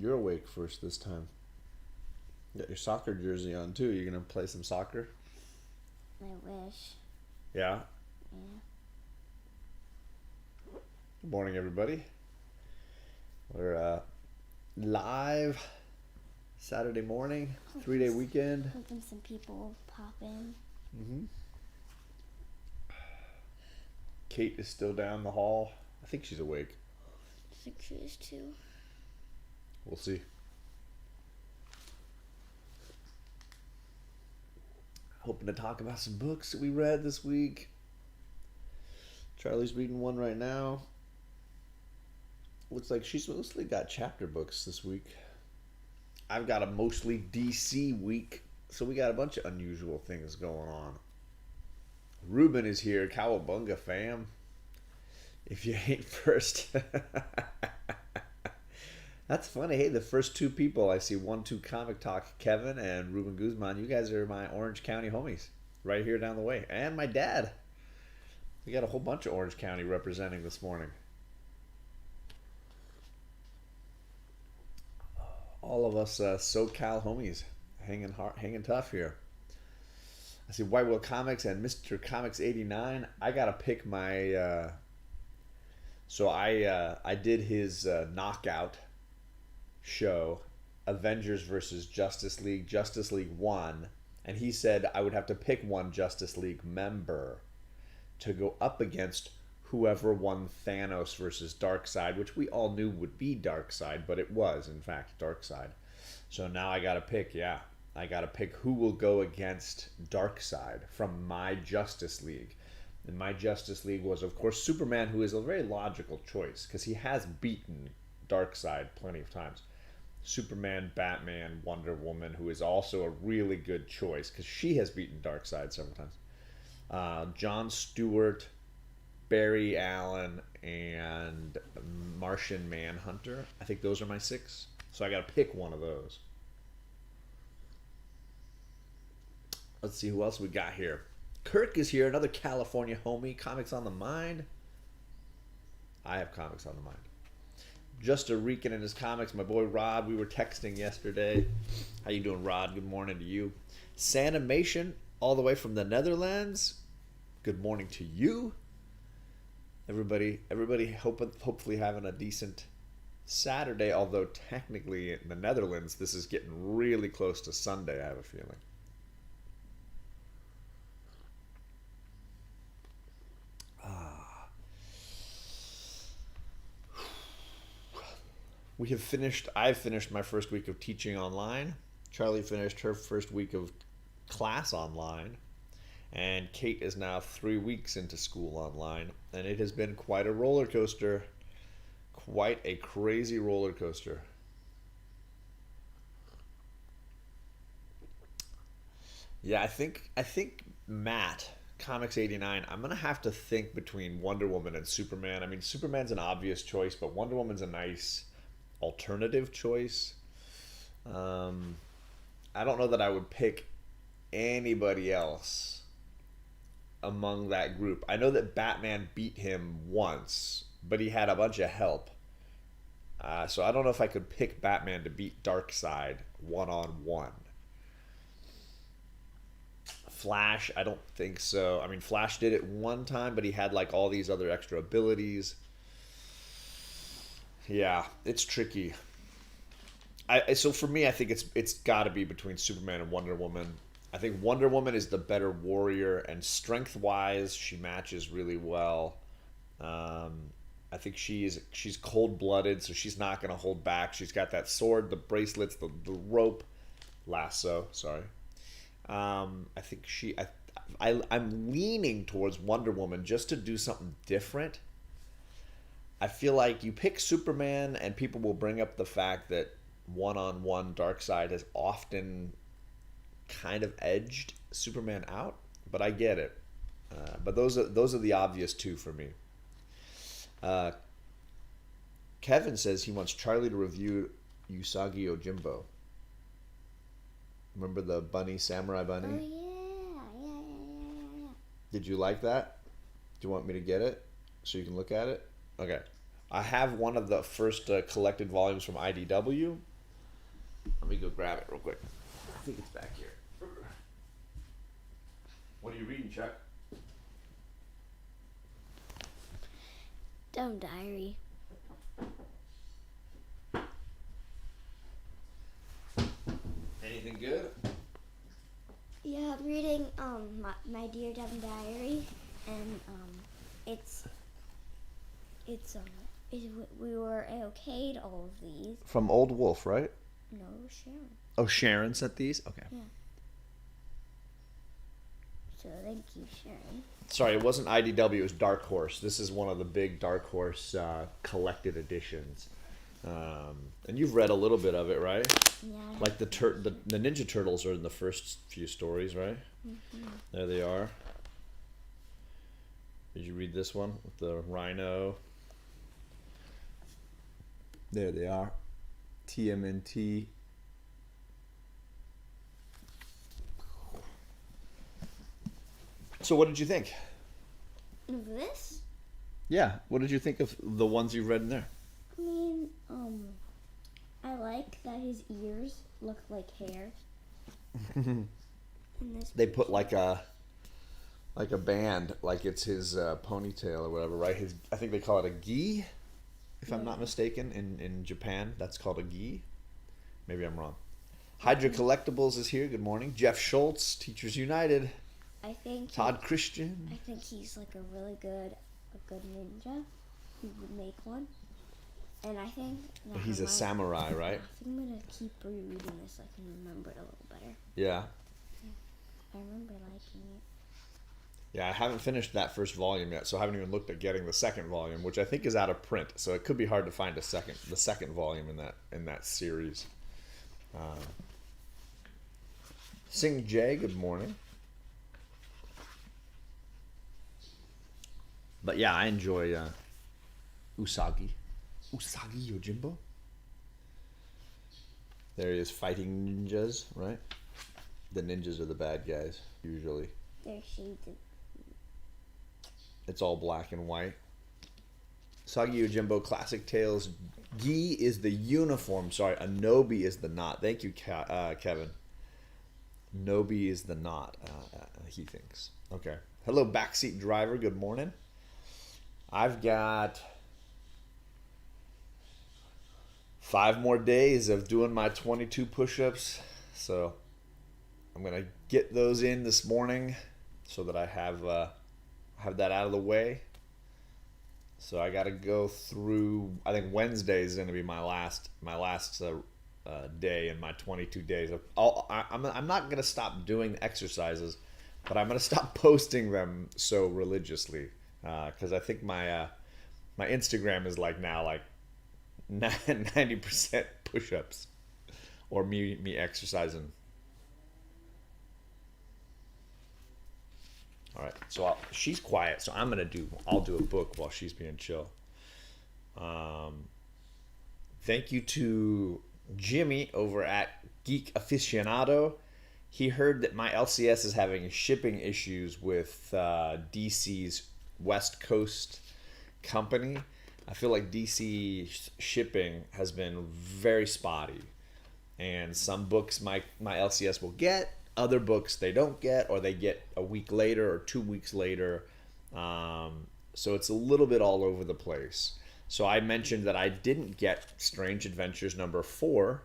You're awake first this time. You got your soccer jersey on too. You gonna play some soccer? I wish. Yeah. Yeah. Good morning, everybody. We're live Saturday morning, 3-day weekend. Hoping some people will pop in. Mm-hmm. Kate is still down the hall. I think she's awake. I think she is too. We'll see. Hoping to talk about some books that we read this week. Charlie's reading one right now. Looks like she's mostly got chapter books this week. I've got a mostly DC week, so we got a bunch of unusual things going on. Ruben is here, Cowabunga fam. If you ain't first. That's funny. Hey, the first two people I see, 1-2 Comic Talk, Kevin and Ruben Guzman, you guys are my Orange County homies right here down the way. And my dad. We got a whole bunch of Orange County representing this morning. All of us SoCal homies hanging tough here. I see White Whale Comics and Mr. Comics 89. I gotta pick my. So I did his knockout show, Avengers versus Justice League. Justice League won, and he said I would have to pick one Justice League member to go up against whoever won Thanos versus Darkseid, which we all knew would be Darkseid, but it was in fact Darkseid. So now I gotta pick, I gotta pick who will go against Darkseid from my Justice League. And my Justice League was, of course, Superman, who is a very logical choice because he has beaten Darkseid plenty of times. Superman, Batman, Wonder Woman, who is also a really good choice because she has beaten Darkseid several times. John Stewart, Barry Allen, and Martian Manhunter. I think those are my 6. So I got to pick one of those. Let's see who else we got here. Kirk is here, another California homie. Comics on the Mind. I have Comics on the Mind. Just a Rican in his comics. My boy Rod, we were texting yesterday. How you doing, Rod? Good morning to you. Sanimation, all the way from the Netherlands. Good morning to you. Everybody hopefully having a decent Saturday, although technically in the Netherlands, this is getting really close to Sunday, I have a feeling. I've finished my first week of teaching online. Charlie finished her first week of class online. And Kate is now 3 weeks into school online. And it has been quite a roller coaster. Quite a crazy roller coaster. Yeah, I think Matt, Comics 89, I'm going to have to think between Wonder Woman and Superman. I mean, Superman's an obvious choice, but Wonder Woman's a nice alternative choice. I don't know that I would pick anybody else among that group. I know that Batman beat him once, but he had a bunch of help. So I don't know if I could pick Batman to beat Darkseid one-on-one. Flash, I don't think so. I mean, Flash did it one time, but he had like all these other extra abilities. Yeah, it's tricky. So for me, I think it's got to be between Superman and Wonder Woman. I think Wonder Woman is the better warrior, and strength-wise, she matches really well. I think she's cold-blooded, so she's not going to hold back. She's got that sword, the bracelets, the rope, lasso. Sorry. I think I'm leaning towards Wonder Woman just to do something different. I feel like you pick Superman and people will bring up the fact that one-on-one Darkseid has often kind of edged Superman out, but I get it. But those are the obvious two for me. Kevin says he wants Charlie to review Usagi Yojimbo. Remember the bunny, samurai bunny? Oh, yeah. Did you like that? Do you want me to get it so you can look at it? Okay. I have one of the first collected volumes from IDW. Let me go grab it real quick. I think it's back here. What are you reading, Chuck? Dumb Diary. Anything good? Yeah, I'm reading my Dear Dumb Diary, and it's we were okayed all of these. From Old Wolf, right? No, Sharon. Oh, Sharon sent these? Okay. Yeah. So thank you, Sharon. Sorry, it wasn't IDW, it was Dark Horse. This is one of the big Dark Horse collected editions. And you've read a little bit of it, right? Yeah. Like the Ninja Turtles are in the first few stories, right? Mm-hmm. There they are. Did you read this one with the rhino? There they are. TMNT. So what did you think? Of this? Yeah, what did you think of the ones you read in there? I mean, I like that his ears look like hair. In this They put like a band, like it's his ponytail or whatever, right? I think they call it a gi, if I'm not mistaken. In Japan, that's called a gi. Maybe I'm wrong. Hydra Collectibles is here. Good morning. Jeff Schultz, Teachers United. I think Todd Christian. I think he's like a really good ninja who would make one. And I think that He's a samurai, right? I think I'm gonna keep rereading this so I can remember it a little better. Yeah. I remember liking it. Yeah, I haven't finished that first volume yet, so I haven't even looked at getting the second volume, which I think is out of print. So it could be hard to find the second volume in that series. Sing Jay, good morning. But yeah, I enjoy Usagi Yojimbo. There he is fighting ninjas, right? The ninjas are the bad guys, usually. They're shades of... It's all black and white. Usagi Yojimbo Classic Tales. Gi is the uniform. Sorry, a Nobi is the knot. Thank you, Kevin. Nobi is the knot, he thinks. Okay. Hello, backseat driver. Good morning. I've got 5 more days of doing my 22 push-ups, so I'm gonna get those in this morning so that I have that out of the way. So I got to go through. I think Wednesday is gonna be my last day in my 22 days. I'm not gonna stop doing exercises, but I'm gonna stop posting them so religiously. Because I think my Instagram is now 90% push-ups or me exercising. All right, so she's quiet, so I'll do a book while she's being chill. Thank you to Jimmy over at Geek Aficionado. He heard that my LCS is having shipping issues with DC's West Coast company. I feel like DC shipping has been very spotty, and some books my LCS will get, other books they don't get, or they get a week later or 2 weeks later. So it's a little bit all over the place. So I mentioned that I didn't get Strange Adventures number 4,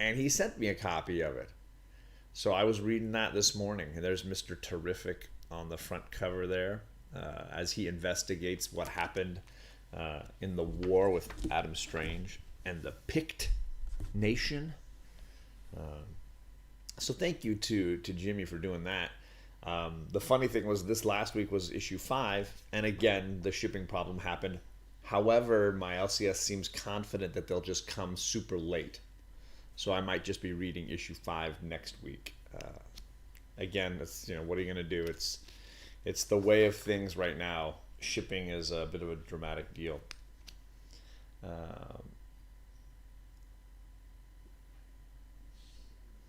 and he sent me a copy of it. So I was reading that this morning, and there's Mr. Terrific on the front cover there. As he investigates what happened in the war with Adam Strange and the Pict Nation. So thank you to Jimmy for doing that. The funny thing was this last week was issue 5, and again, the shipping problem happened. However, my LCS seems confident that they'll just come super late. So I might just be reading issue 5 next week. Again, it's, what are you going to do? It's the way of things right now. Shipping is a bit of a dramatic deal.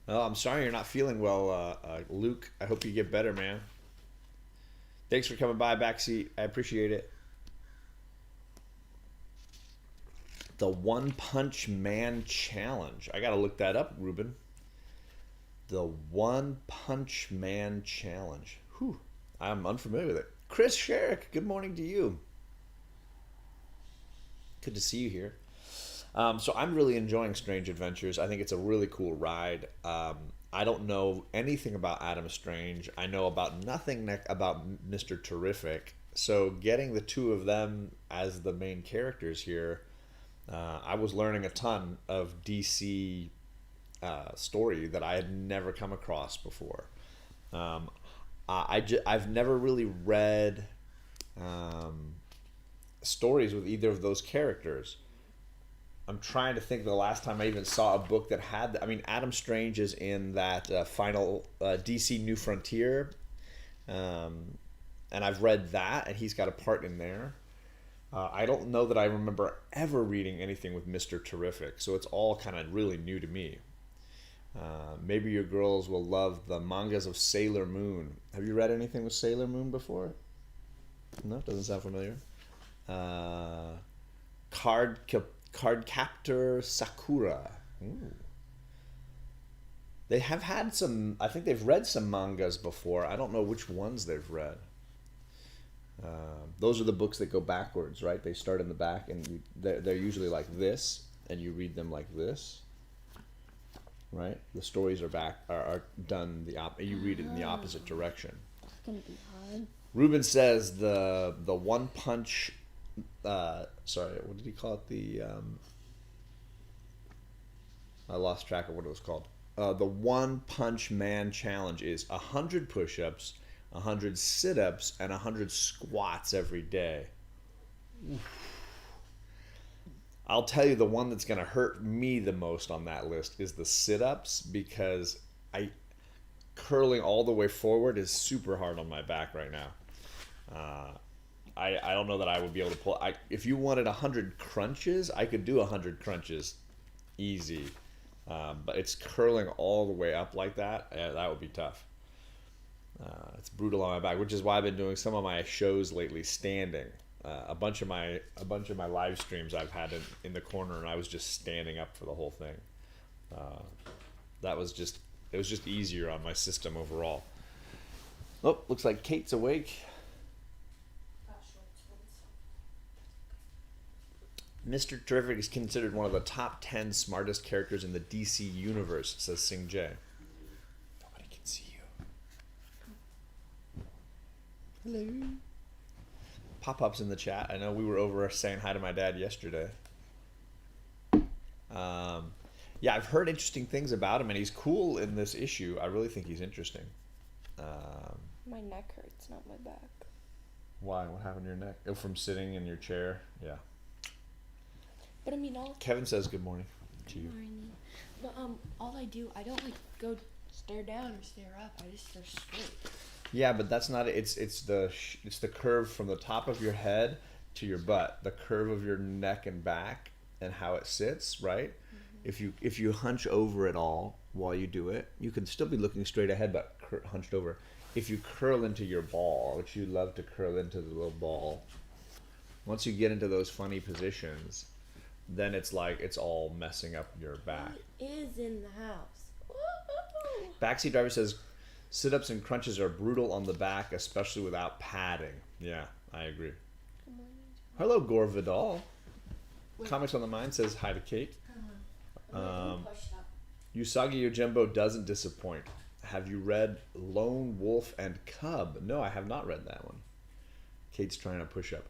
Oh, I'm sorry you're not feeling well, Luke. I hope you get better, man. Thanks for coming by, Backseat. I appreciate it. The One Punch Man Challenge. I gotta look that up, Ruben. The One Punch Man Challenge. Whew. I'm unfamiliar with it. Chris Sherrick, good morning to you. Good to see you here. So I'm really enjoying Strange Adventures. I think it's a really cool ride. I don't know anything about Adam Strange. I know about nothing about Mr. Terrific. So getting the two of them as the main characters here, I was learning a ton of DC story that I had never come across before. I've never really read stories with either of those characters. I'm trying to think of the last time I even saw a book that had. I mean, Adam Strange is in that final DC New Frontier, and I've read that, and he's got a part in there. I don't know that I remember ever reading anything with Mr. Terrific, so it's all kind of really new to me. Maybe your girls will love the mangas of Sailor Moon. Have you read anything with Sailor Moon before? No, doesn't sound familiar. Cardcaptor Sakura. Ooh. They have had some. I think they've read some mangas before. I don't know which ones they've read. Those are the books that go backwards, right? They start in the back, and they're usually like this, and you read them like this, right? The stories are done you read it in the opposite direction. It's gonna be hard. Ruben says the One Punch. Sorry, what did he call it? I lost track of what it was called. The One Punch Man Challenge is 100 push-ups, 100 sit-ups, and 100 squats every day. I'll tell you, the one that's going to hurt me the most on that list is the sit-ups, because curling all the way forward is super hard on my back right now. I don't know that I would be able to pull. If you wanted 100 crunches, I could do 100 crunches easy. But it's curling all the way up like that. Yeah, that would be tough. It's brutal on my back, which is why I've been doing some of my shows lately standing. A bunch of my live streams I've had in the corner, and I was just standing up for the whole thing. It was just easier on my system overall. Oh, looks like Kate's awake. Mr. Terrific is considered one of the top 10 smartest characters in the DC universe, says Sing J. Nobody can see you. Hello. Pop-ups in the chat. I know we were over saying hi to my dad yesterday. Yeah, I've heard interesting things about him, and he's cool in this issue. I really think he's interesting. My neck hurts, not my back. Why? What happened to your neck? Oh, from sitting in your chair? Yeah. But I mean, Kevin says good morning to you. Morning. But all I do, I don't like go stare down or stare up. I just stare straight. Yeah, but that's not it. It's the curve from the top of your head to your butt. The curve of your neck and back and how it sits, right? Mm-hmm. If you hunch over at all while you do it, you can still be looking straight ahead, but hunched over. If you curl into your ball, which you love to curl into the little ball, once you get into those funny positions, then it's like it's all messing up your back. It is in the house. Backseat driver says sit-ups and crunches are brutal on the back, especially without padding. Yeah, I agree. Hello, Gore Vidal. Comics on the Mind says hi to Kate. Usagi Yojimbo doesn't disappoint. Have you read Lone Wolf and Cub? No, I have not read that one. Kate's trying to push up.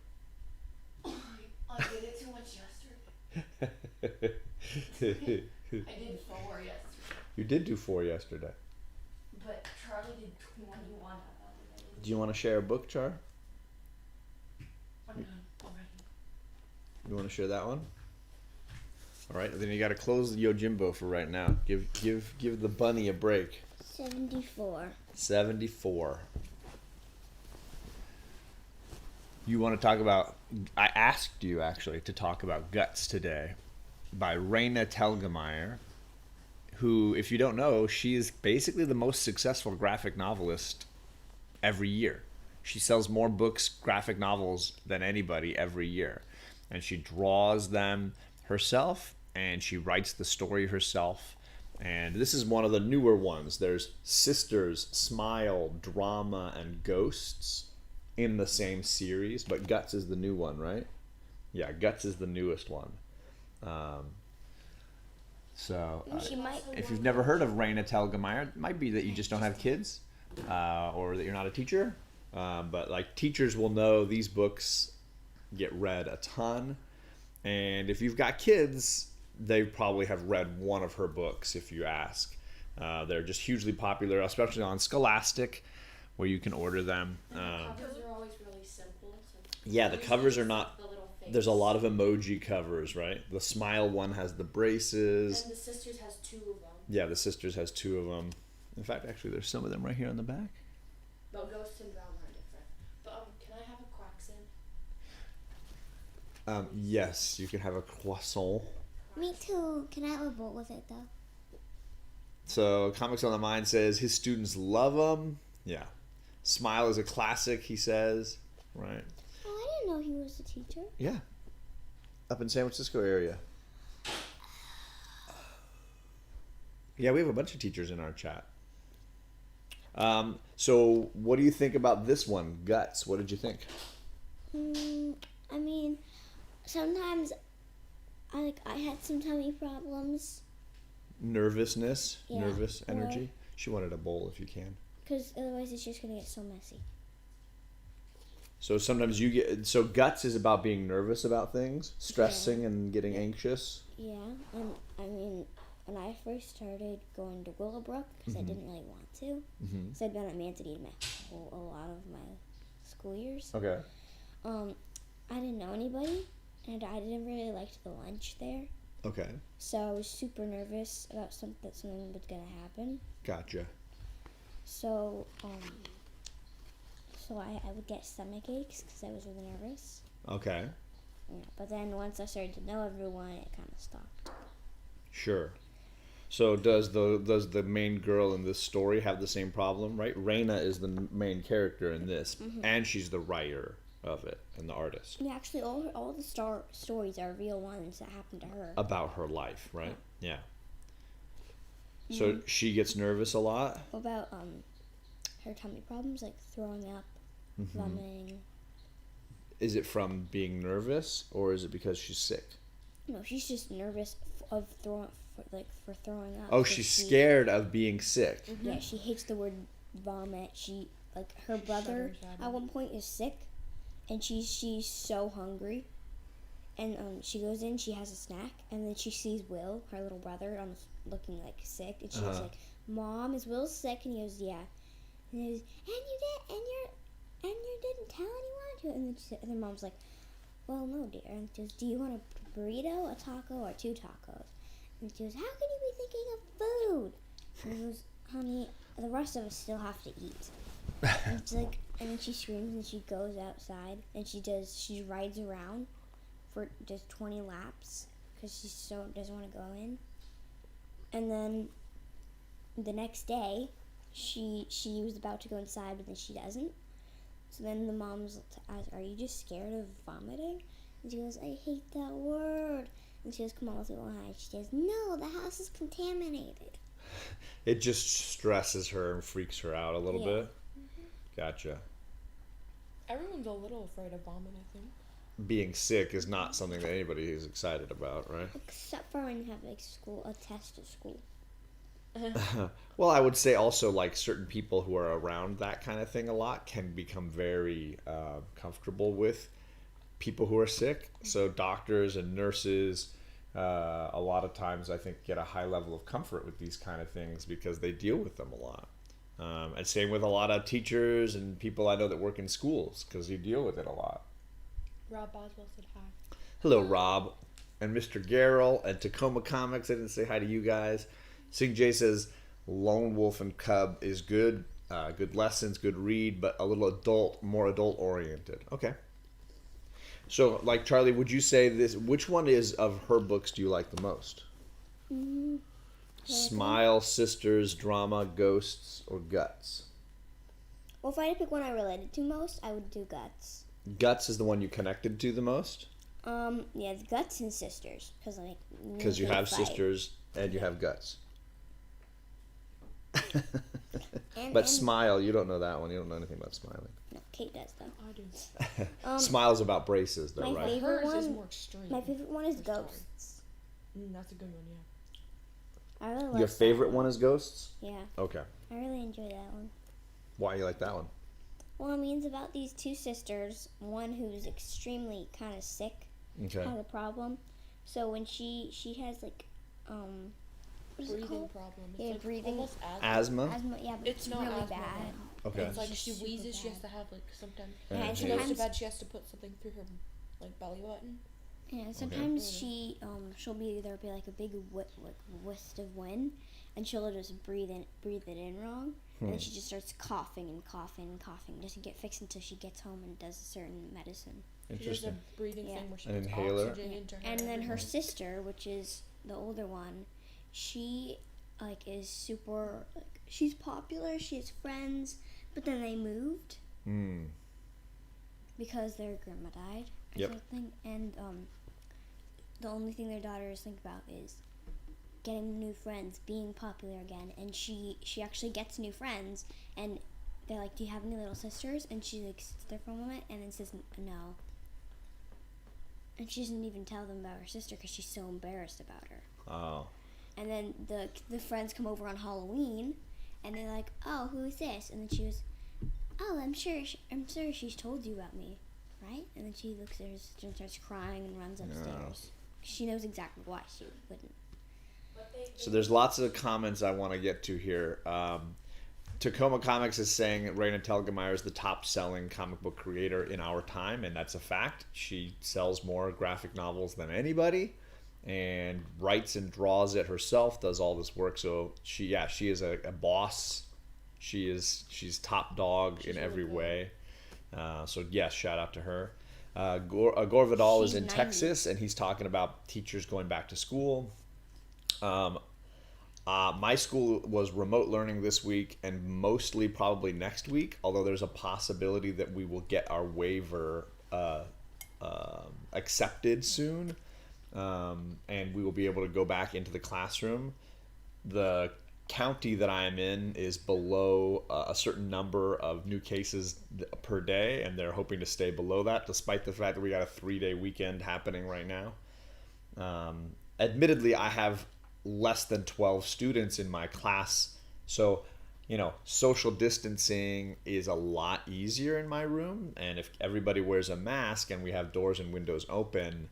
I did it too much yesterday. I did 4 yesterday. You did do 4 yesterday. But Charlie did 21. Do you want to share a book, Char? I'm done already. You want to share that one? All right, then you got to close the Yojimbo for right now. Give the bunny a break. 74. 74. You want to talk about... I asked you, actually, to talk about Guts today by Raina Telgemeier, who, if you don't know, she is basically the most successful graphic novelist every year. She sells more books, graphic novels, than anybody every year. And she draws them. herself, and she writes the story herself. And this is one of the newer ones. There's Sisters, Smile, Drama, and Ghosts in the same series, but Guts is the new one, right? Yeah, Guts is the newest one. She might. If you've never heard of Raina Telgemeier, it might be that you just don't have kids, or that you're not a teacher. But like teachers will know these books get read a ton, and if you've got kids, they probably have read one of her books if you ask. They're just hugely popular, especially on Scholastic, where you can order them. The covers are always really simple. So Yeah, the covers are not. the little face. There's a lot of emoji covers, right? The Smile one has the braces. And the Sisters has 2 of them. Yeah, the Sisters has 2 of them. In fact, actually, there's some of them right here on the back. But Ghost and Drama are different. But can I have a Quacksin? Yes, you can have a croissant. Me too. Can I have a bowl with it though? So, Comics on the Mind says his students love him. Yeah. Smile is a classic, he says. Right. Oh, I didn't know he was a teacher. Yeah. Up in San Francisco area. Yeah, we have a bunch of teachers in our chat. So, what do you think about this one, Guts? What did you think? I mean, sometimes I had some tummy problems Nervousness, Yeah, nervous or- energy. She wanted a bowl if you can. because otherwise it's just gonna get so messy. So sometimes you get. So Guts is about being nervous about things, stressing and getting anxious. Yeah, and I mean, when I first started going to Willowbrook, because I didn't really want to, so I'd been at Manatee a lot of my school years. Okay. I didn't know anybody, and I didn't really like the lunch there, Okay. so I was super nervous about something was gonna happen. Gotcha. So, I would get stomach aches because I was really nervous. Okay. Yeah, but then once I started to know everyone, it kind of stopped. Sure. So does the main girl in this story have the same problem? Right. Raina is the main character in this, and she's the writer of it and the artist Yeah, actually, all the stories are real ones that happened to her. about her life. Right. Yeah. So she gets nervous a lot. What about her tummy problems, like throwing up, vomiting? Is it from being nervous, or is it because she's sick? No, she's just nervous of throwing up. Oh, 'cause she's she- scared of being sick. Yeah, she hates the word vomit. Her brother shudders at at it. one point is sick, and she's so hungry, and she goes in, she has a snack, and then she sees Will, her little brother, looking like sick, and she was like, "Mom, is Will sick?" And he goes, "Yeah," and he goes, and you didn't tell anyone? And then the mom's like, "Well, no, dear." And she goes, "Do you want a burrito, a taco, or 2 tacos?" And she goes, "How can you be thinking of food?" And he goes, "Honey, the rest of us still have to eat." And it's like, and then she screams and she goes outside and she rides around for just 20 laps because she doesn't want to go in. And then the next day, she was about to go inside, but then she doesn't. So then the mom's asks, "Are you just scared of vomiting?" And she goes, "I hate that word." And she goes, "Come on, let's go hide." She says, "No, the house is contaminated." It just stresses her and freaks her out a little Yeah. bit. Gotcha. Everyone's a little afraid of vomit, I think. Being sick is not something that anybody is excited about, right? Except for when you have a test at school. Well, I would say also like certain people who are around that kind of thing a lot can become very comfortable with people who are sick. So doctors and nurses, a lot of times I think get a high level of comfort with these kind of things because they deal with them a lot. And same with a lot of teachers and people I know that work in schools because you deal with it a lot. Rob Boswell said hi. Hello, Rob, and Mr. Garrel, and Tacoma Comics. I didn't say hi to you guys. Sing J says Lone Wolf and Cub is good, good lessons, good read, but a little more adult oriented. Okay. So, like Charlie, would you say this? Which one is of her books do you like the most? Smile, Sisters, Drama, Ghosts, or Guts? Well, if I had to pick one I related to most, I would do Guts. Guts is the one you connected to the most. Yeah, the Guts and sisters, because like. Because you they have fight. sisters and you have guts. And, But and, Smile, you don't know that one. You don't know anything about Smiling. No, Kate does though. I do. Smile's about braces, though, my right? favorite Hers is one- more extreme. My favorite one is Her story. Ghosts. That's a good one, yeah. I really like Your that favorite one is Ghosts? Yeah, Okay. I really enjoy that one. Why you like that one? Well, I mean, it's about these two sisters. One who's extremely kind of sick, Okay. has a problem. So when she has like, what is it Breathing called? problem. It's Yeah, like breathing. almost Asthma? Asthma. Yeah, but It's not really asthma, bad. Okay. It's like It's she super wheezes, she has bad. to have like sometimes. Yeah, and She goes to sometimes, bed, she has to put something through her like belly button. yeah, sometimes she'll be there'll be like a big whist of wind, and she'll just breathe it in wrong, and then she just starts coughing and coughing and coughing. Doesn't get fixed until she gets home and does a certain medicine. She does a Interesting. breathing Yeah. thing where she An puts inhaler? oxygen into her. And then her everything. sister, which is the older one, she like is super like she's popular, she has friends, but then they moved Hmm. because their grandma died or Yep. something, and the only thing their daughters think about is getting new friends, being popular again, and she actually gets new friends, and they're like, "Do you have any little sisters?" And she like sits there for a moment and then says no. And she doesn't even tell them about her sister because she's so embarrassed about her. Oh. And then the friends come over on Halloween, and they're like, "Oh, who is this?" And then she goes, "Oh, I'm sure she's told you about me, right?" And then she looks at her sister and starts crying and runs upstairs. She knows exactly why she wouldn't. So there's lots of comments I want to get to here. Tacoma Comics is saying that Raina Telgemeier is the top-selling comic book creator in our time, and that's a fact. She sells more graphic novels than anybody, and writes and draws it herself. Does all this work. So she is a boss. She's top dog in every really good. way. So yes, shout out to her. Gore Vidal is She's in 90. Texas, and he's talking about teachers going back to school. My school was remote learning this week and mostly probably next week, although there's a possibility that we will get our waiver accepted soon, and we will be able to go back into the classroom. The county that I am in is below a certain number of new cases per day, and they're hoping to stay below that, despite the fact that we got a 3-day weekend happening right now. Admittedly, I have less than 12 students in my class, so social distancing is a lot easier in my room, and if everybody wears a mask and we have doors and windows open,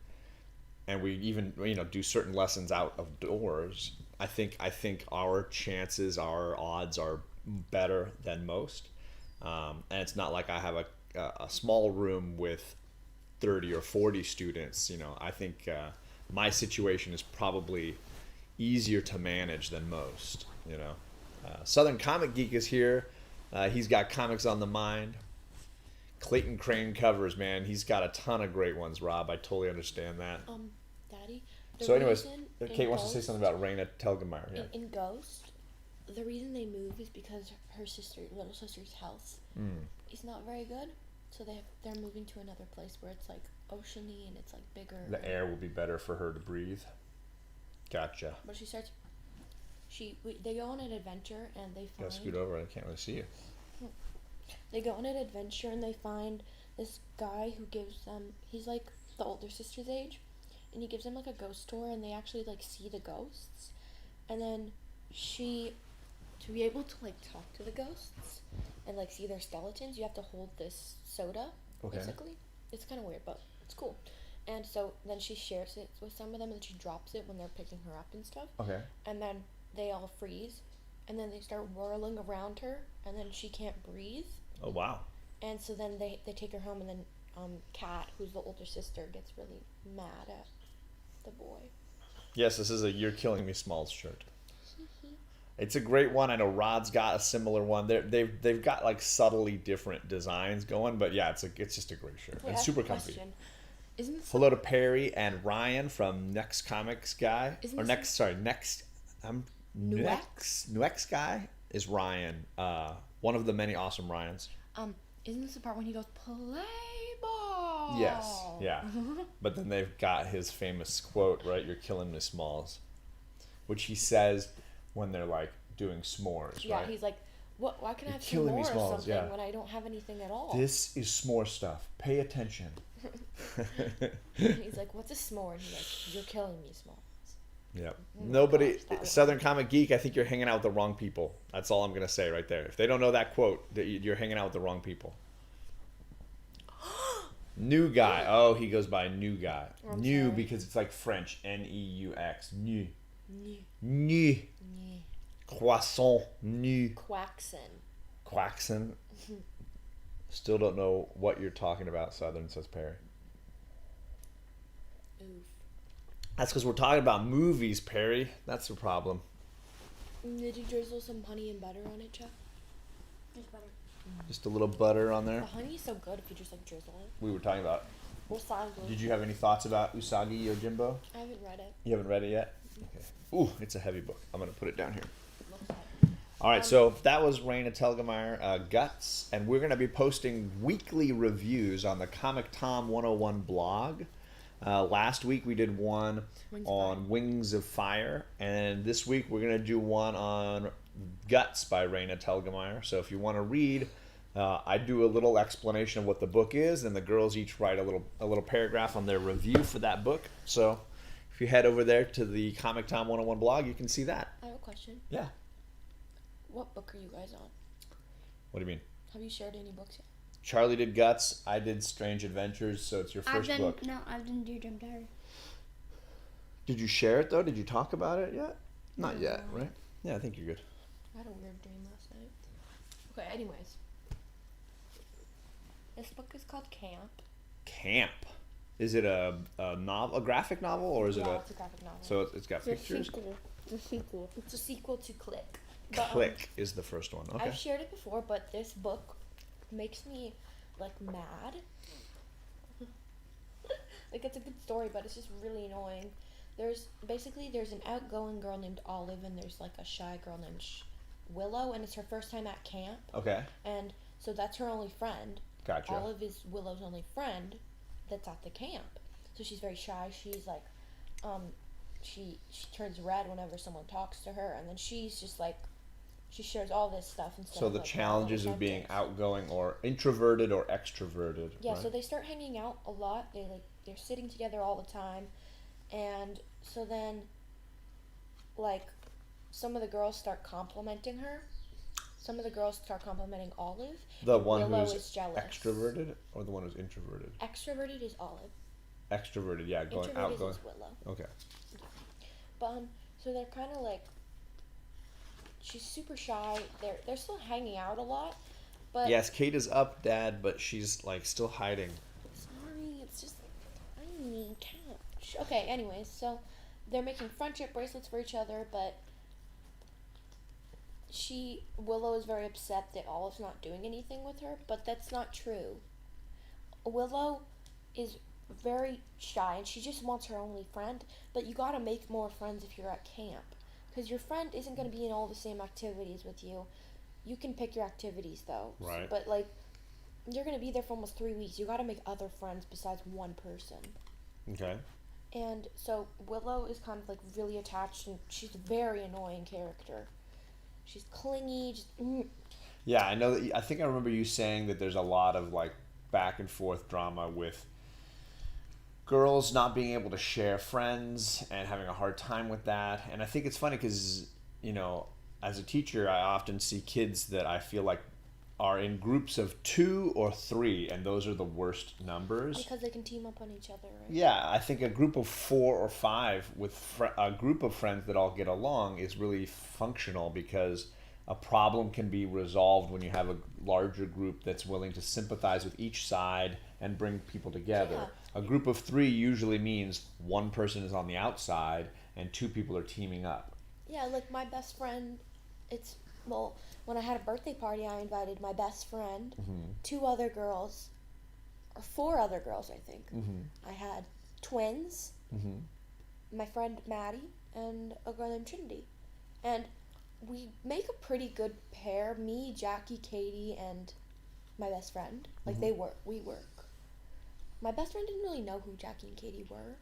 and we even do certain lessons out of doors, I think our odds are better than most, and it's not like I have a small room with 30 or 40 students. I think my situation is probably easier to manage than most. Southern Comic Geek is here. He's got comics on the mind. Clayton Crane covers, man. He's got a ton of great ones, Rob. I totally understand that. Daddy. So anyways, reason Kate in wants to say Ghost- something about Raina Telgemeier. Yeah. In Ghost, the reason they move is because her little sister's health is not very good. So they're moving to another place where it's like oceany and it's like bigger. The air will be better for her to breathe. Gotcha. But they go on an adventure and they Gotta find. scoot over. I can't really see you. They go on an adventure and they find this guy who gives them. He's like the older sister's age, and he gives them like a ghost tour, and they actually like see the ghosts, and then to be able to like talk to the ghosts and like see their skeletons, you have to hold this soda. Okay. Basically, it's kind of weird, but it's cool. And so then she shares it with some of them, and she drops it when they're picking her up and stuff. Okay. And then they all freeze, and then they start whirling around her, and then she can't breathe. Oh wow. And so then they take her home, and then Kat, who's the older sister, gets really mad at the boy. Yes, this is a "You're Killing Me" Smalls shirt. It's a great one. I know Rod's got a similar one. They've got like subtly different designs going, but yeah, it's just a great shirt. Wait, I and have super a comfy. question. Isn't this Hello to Perry and Ryan from Next Comics Guy. Isn't Or this- next, sorry, next. Next Guy is Ryan. One of the many awesome Ryans. isn't this the part when he goes play ball? Oh. Yes, yeah. But then they've got his famous quote, right? "You're killing me, Smalls," which he says when they're like doing s'mores, Yeah, right? he's like, "What? Why can I You're have some killing me, more or Smalls, something yeah. when I don't have anything at all?" This is s'more stuff. Pay attention. He's like, "What's a s'more?" And he's like, "You're killing me, Smalls." Yep. Oh my Nobody, gosh, that one. Southern Comic Geek, I think you're hanging out with the wrong people. That's all I'm going to say right there. If they don't know that quote, you're hanging out with the wrong people. New guy. Oh, he goes by new guy. I'm New sorry. because it's like French. N-E-U-X. New. Nyeh. New. Nyeh. Croissant. New. Quaxon. Quaxon. Still don't know what you're talking about, Southern, says Perry. Oof. That's because we're talking about movies, Perry. That's the problem. Did you drizzle some honey and butter on it, Chuck? There's butter. Just a little butter on there. The honey's so good if you just like drizzle it. We were talking about. Wasabi. Did you have any thoughts about Usagi Yojimbo? I haven't read it. You haven't read it yet? Okay. Ooh, it's a heavy book. I'm going to put it down here. Looks like. All right, so that was Raina Telgemeier, Guts, and we're going to be posting weekly reviews on the Comic Tom 101 blog. Last week we did one Wings of on Fire. Wings of Fire, and this week we're going to do one on Guts by Raina Telgemeier. So if you want to read, I do a little explanation of what the book is, and the girls each write a little paragraph on their review for that book. So if you head over there to the Comic Tom 101 blog, you can see that. I have a question. Yeah. What book are you guys on? What do you mean? Have you shared any books yet? Charlie did Guts. I did Strange Adventures. So it's your I've first done book. I've done Dear Jim Diary. Did you share it though? Did you talk about it yet? Not yet, right? Yeah, I think you're good. I had a weird dream last night. Okay, anyways. This book is called Camp. Camp. Is it a novel, a graphic novel, or is it Yeah, a? it's a graphic novel. So it's got The pictures. sequel. The sequel. It's a sequel to Click. But, Click is the first one. Okay. I've shared it before, but this book makes me like mad. Like it's a good story, but it's just really annoying. There's an outgoing girl named Olive, and there's like a shy girl named Willow, and it's her first time at camp, Okay. and so that's her only friend. Gotcha. Olive is Willow's only friend that's at the camp. So she's very shy. She's like, she turns red whenever someone talks to her, and then she's just like, she shares all this stuff instead So of the like, challenges of being authentic. outgoing or introverted or extroverted. Yeah, right? so they start hanging out a lot. They're sitting together all the time, and so then, like, some of the girls start complimenting her. Some of the girls start complimenting Olive. The and one Willow who's is jealous. extroverted or the one who's introverted? Extroverted is Olive. Extroverted, yeah, going Introverted outgoing. is Willow. Okay. But so they're kind of like, she's super shy. They're still hanging out a lot, but Yes, Kate is up, Dad, but she's like still hiding. sorry, it's just tiny couch. Okay, anyways, so they're making friendship bracelets for each other, but Willow is very upset that Olive's not doing anything with her, but that's not true. Willow is very shy and she just wants her only friend, but you gotta make more friends if you're at camp. Because your friend isn't gonna be in all the same activities with you. You can pick your activities though. Right. But like, you're gonna be there for almost 3 weeks. You gotta make other friends besides one person. Okay. And so Willow is kind of like really attached, and she's a very annoying character. She's clingy. Yeah, I know that. I think I remember you saying that there's a lot of like back and forth drama with girls not being able to share friends and having a hard time with that. And I think it's funny because, you know, as a teacher, I often see kids that I feel like are in groups of 2 or 3, and those are the worst numbers. Because they can team up on each other, right? Yeah, I think a group of 4 or 5 with a group of friends that all get along is really functional, because a problem can be resolved when you have a larger group that's willing to sympathize with each side and bring people together. Yeah. A group of 3 usually means one person is on the outside and 2 people are teaming up. Yeah, like my best friend, when I had a birthday party, I invited my best friend, 2 other girls, or 4 other girls, I think. I had twins, my friend Maddie, and a girl named Trinity. And we make a pretty good pair, me, Jackie, Katie, and my best friend. Like, we work. my best friend didn't really know who Jackie and Katie were.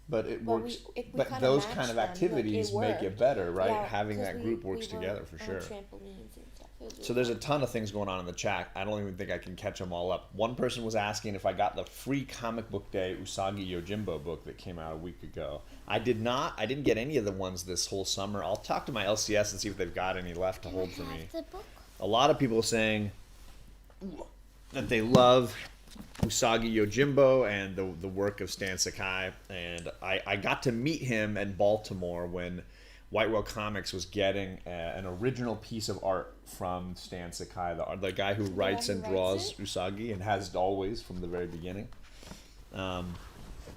But it But works. we But kinda those matched kind of them, like, activities it make it worked. better, right? Yeah, Having 'cause that group works we were together for on sure. trampolines and stuff. It was So really there's a fun. ton of things going on in the chat. I don't even think I can catch them all up. One person was asking if I got the free Comic Book Day Usagi Yojimbo book that came out a week ago. I did not. I didn't get any of the ones this whole summer. I'll talk to my LCS and see if they've got any left to hold for me. The book. A lot of people saying that they love Usagi Yojimbo and the work of Stan Sakai. And I got to meet him in Baltimore when White Whale Comics was getting an original piece of art from Stan Sakai, the guy who writes who and writes draws it? Usagi and has always from the very beginning. And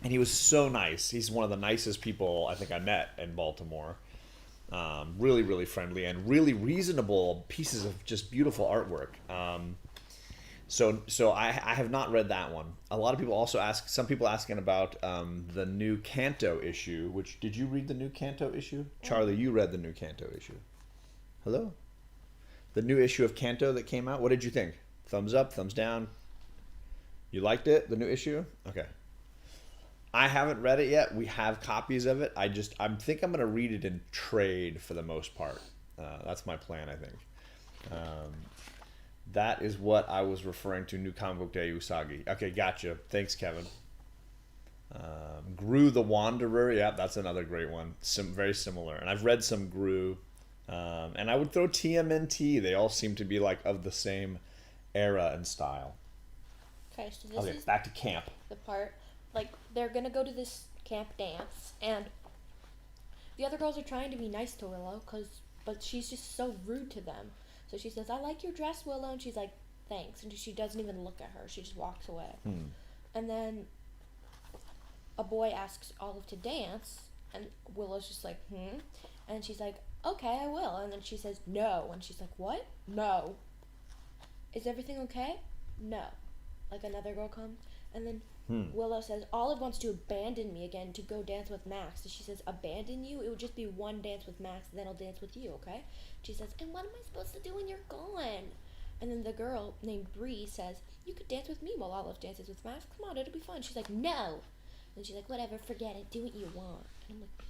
he was so nice. He's one of the nicest people I think I met in Baltimore. Really, really friendly and really reasonable pieces of just beautiful artwork. So I have not read that one. A lot of people also ask. Some people asking about the new Kanto issue. Which did you read the new Kanto issue? Charlie, you read the new Kanto issue. Hello. The new issue of Kanto that came out. What did you think? Thumbs up, thumbs down. You liked it? The new issue? Okay. I haven't read it yet. We have copies of it. I think I'm gonna read it in trade for the most part. That's my plan, I think. That is what I was referring to. New Comic Book Day Usagi. Okay, gotcha. Thanks, Kevin. Gru the Wanderer. Yeah, that's another great one. Very similar. And I've read some Gru. And I would throw TMNT. They all seem to be like of the same era and style. Okay, so this Okay, is back to camp. the part, like, they're gonna go to this camp dance, and the other girls are trying to be nice to Willow, but she's just so rude to them. So she says, "I like your dress, Willow," and she's like, "Thanks," and she doesn't even look at her. She just walks away. And then a boy asks Olive to dance, and Willow's just like, and she's like, "Okay, I will," and then she says, "No," and she's like, "What? No. Is everything okay? No." Like, another girl comes, and then Willow says, "Olive wants to abandon me again to go dance with Max." And she says, "Abandon you? It would just be one dance with Max, and then I'll dance with you, okay?" She says, "And what am I supposed to do when you're gone?" And then the girl named Bree says, "You could dance with me while Olive dances with Max. Come on, it'll be fun." She's like, "No." And she's like, "Whatever, forget it. Do what you want." And I'm like,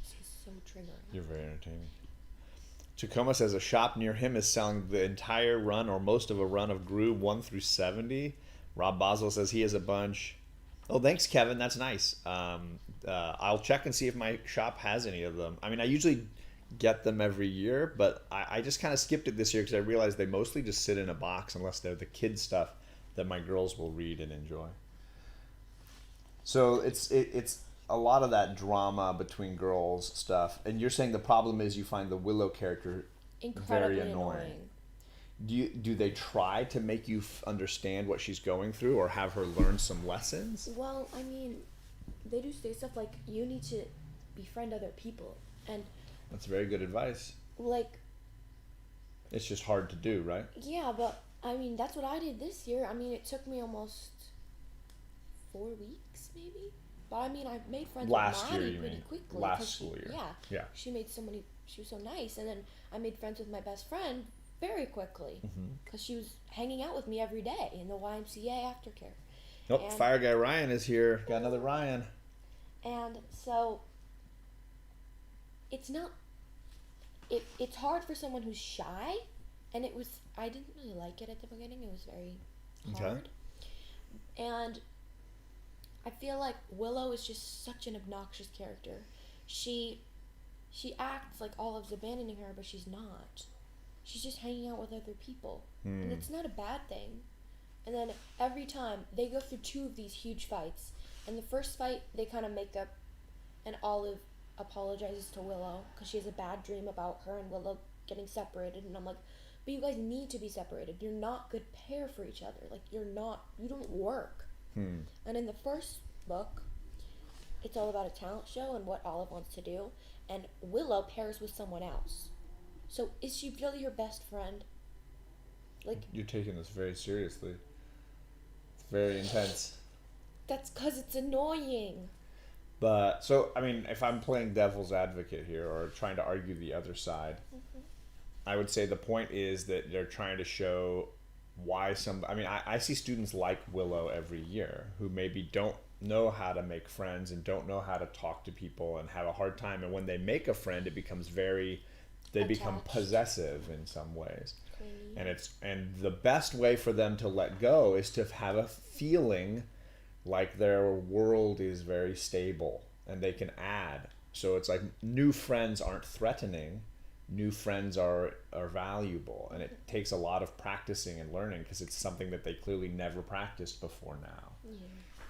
this is so triggering. You're very entertaining. Tacoma says a shop near him is selling the entire run or most of a run of Gru 1 through 70. Rob Boswell says he has a bunch. Oh, thanks, Kevin. That's nice. I'll check and see if my shop has any of them. I mean, I usually get them every year, but I just kind of skipped it this year because I realized they mostly just sit in a box unless they're the kids stuff that my girls will read and enjoy. So it's a lot of that drama between girls stuff. And you're saying the problem is you find the Willow character Incredibly very annoying. Do they try to make you understand what she's going through or have her learn some lessons? Well, I mean, they do say stuff like, you need to befriend other people. And, That's very good advice. like, It's just hard to do, right? yeah, but, I mean, that's what I did this year. I mean, it took me almost 4 weeks, maybe? But, I mean, I made friends Last with year, Maddie you pretty mean. quickly. Last 'cause school year. Yeah. Yeah. She was so nice. And then I made friends with my best friend very quickly. Because she was hanging out with me every day in the YMCA aftercare. Oh, And- Fire Guy Ryan is here. Got another Ryan. And so it's not it's hard for someone who's shy, and I didn't really like it at the beginning. It was very Okay. hard. And I feel like Willow is just such an obnoxious character. She acts like Olive's abandoning her, but she's not. She's just hanging out with other people. And it's not a bad thing. And then every time they go through 2 of these huge fights. And the first fight, they kind of make up, and Olive apologizes to Willow because she has a bad dream about her and Willow getting separated. And I'm like, but you guys need to be separated. You're not a good pair for each other. Like, you don't work. And in the first book, it's all about a talent show and what Olive wants to do. And Willow pairs with someone else. So is she really your best friend? Like, You're taking this very seriously. It's very intense. that's because it's annoying. But, so, I mean, if I'm playing devil's advocate here or trying to argue the other side, I would say the point is that they're trying to show why I see students like Willow every year who maybe don't know how to make friends and don't know how to talk to people and have a hard time, and when they make a friend it becomes they become Attached. possessive in some ways. Clingy. And the best way for them to let go is to have a feeling like their world is very stable and they can add. So it's like new friends aren't threatening, new friends are valuable, and it takes a lot of practicing and learning because it's something that they clearly never practiced before now.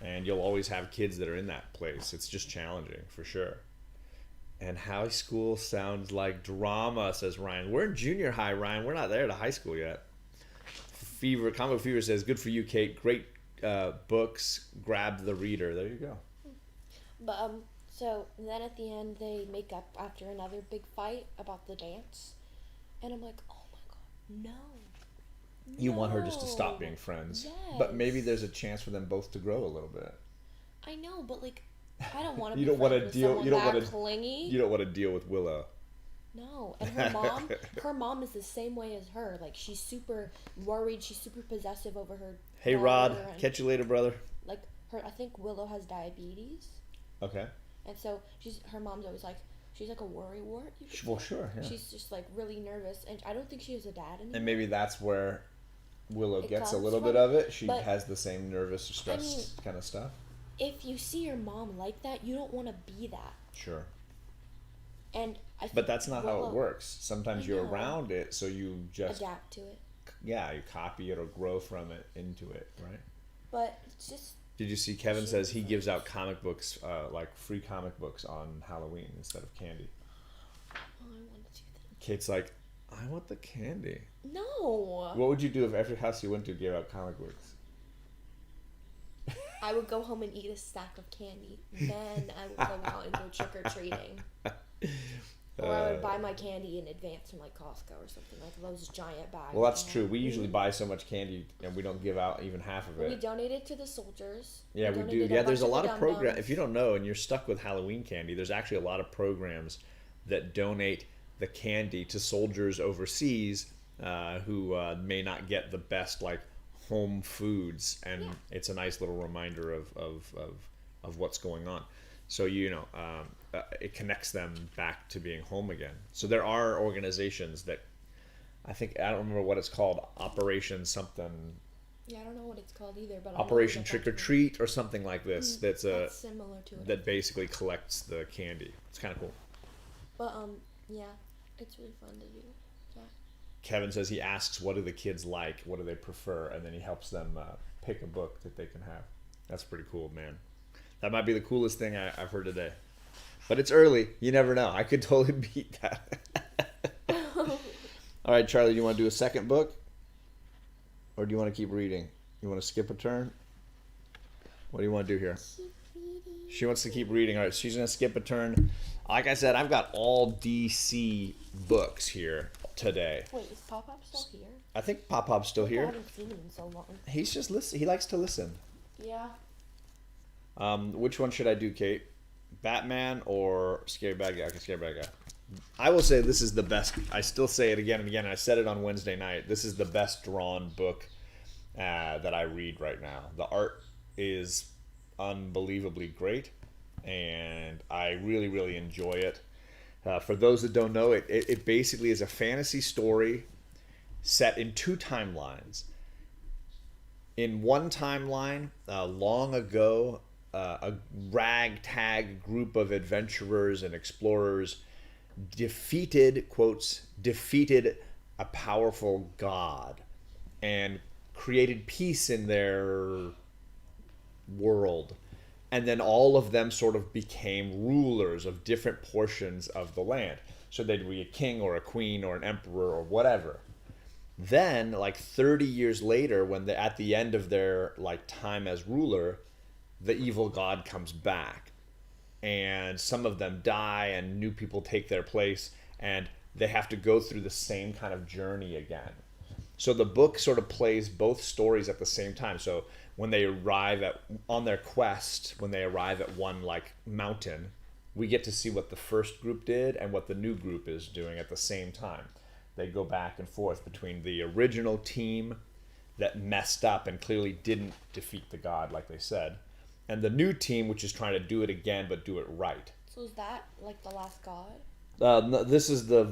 And you'll always have kids that are in that place. It's just challenging for sure. And high school sounds like drama, says Ryan. We're in junior high, Ryan. We're not there to high school yet. Comic Fever says, good for you, Kate. Great books. Grab the reader. There you go. But so then at the end they make up after another big fight about the dance, and I'm like, oh my god, no. You want her just to stop being friends. But maybe there's a chance for them both to grow a little bit. I know, but like, I don't want to. You don't want to deal. You don't want to. Clingy. You don't want to deal with Willow. No, and her mom is the same way as her. Like, she's super worried. She's super possessive over her. Hey, Rod. Catch you later, brother. Like I think Willow has diabetes. Okay. And so her mom's always like, she's like a worry wart. Well, sure. Yeah. She's just like really nervous, and I don't think she has a dad anymore. And maybe that's where Willow gets a little comes bit from, of it. She but- has the same nervous or stressed kind of stuff. If you see your mom like that, you don't want to be that. Sure. And I think But that's not how it Willow- works. Sometimes I you're know. around it, so you just adapt to it. you copy it or grow from it into it, right? But it's just Did you see Kevin says he gives out comic books, like free comic books on Halloween instead of candy? I want to do that. Kate's like, I want the candy. No. What would you do if every house you went to gave out comic books? I would go home and eat a stack of candy. Then I would go out and go trick or treating. Or I would buy my candy in advance from like Costco or something, like those giant bags. Well, that's true. We usually buy so much candy and we don't give out even half of We it. donate it to the soldiers. Yeah, we do. donated Yeah, there's a bunch lot of the program. Dum-Dums. If you don't know and you're stuck with Halloween candy, there's actually a lot of programs that donate the candy to soldiers overseas who may not get the best like home foods, and it's a nice little reminder of what's going on. So it connects them back to being home again. So there are organizations that I don't remember what it's called, Operation something. Yeah, I don't know what it's called either, but Operation Trick or Treat or something like this. That's similar to it. that basically collects the candy. It's kind of cool. But yeah, it's really fun to do. Yeah. Kevin says he asks, what do the kids like? What do they prefer? And then he helps them pick a book that they can have. That's pretty cool, man. That might be the coolest thing I've heard today. But it's early. You never know. I could totally beat that. All right, Charlie, do you want to do a second book? Or do you want to keep reading? You want to skip a turn? What do you want to do here? She wants to keep reading. All right, she's going to skip a turn. Like I said, I've got all DC books here today. Wait, is Pop Pop still here? I think Pop Pop's still I here. haven't seen him in so long. He's just listen. He likes to listen. Yeah. Which one should I do, Kate? Batman or Scary Bad Guy? Okay, Scary Bad Guy. I will say this is the best. I still say it again and again. And I said it on Wednesday night. This is the best drawn book that I read right now. The art is unbelievably great, and I really, really enjoy it. For those that don't know, it basically is a fantasy story set in two timelines. In one timeline, long ago, a ragtag group of adventurers and explorers defeated a powerful god and created peace in their world. And then all of them sort of became rulers of different portions of the land. So they'd be a king or a queen or an emperor or whatever. Then, like 30 years later, when they're at the end of their like time as ruler, the evil god comes back. And some of them die and new people take their place, and they have to go through the same kind of journey again. So the book sort of plays both stories at the same time. So when they arrive on their quest, when they arrive at one like mountain, we get to see what the first group did and what the new group is doing at the same time. They go back and forth between the original team that messed up and clearly didn't defeat the god like they said, and the new team, which is trying to do it again but do it right. So is that like the last god? This is the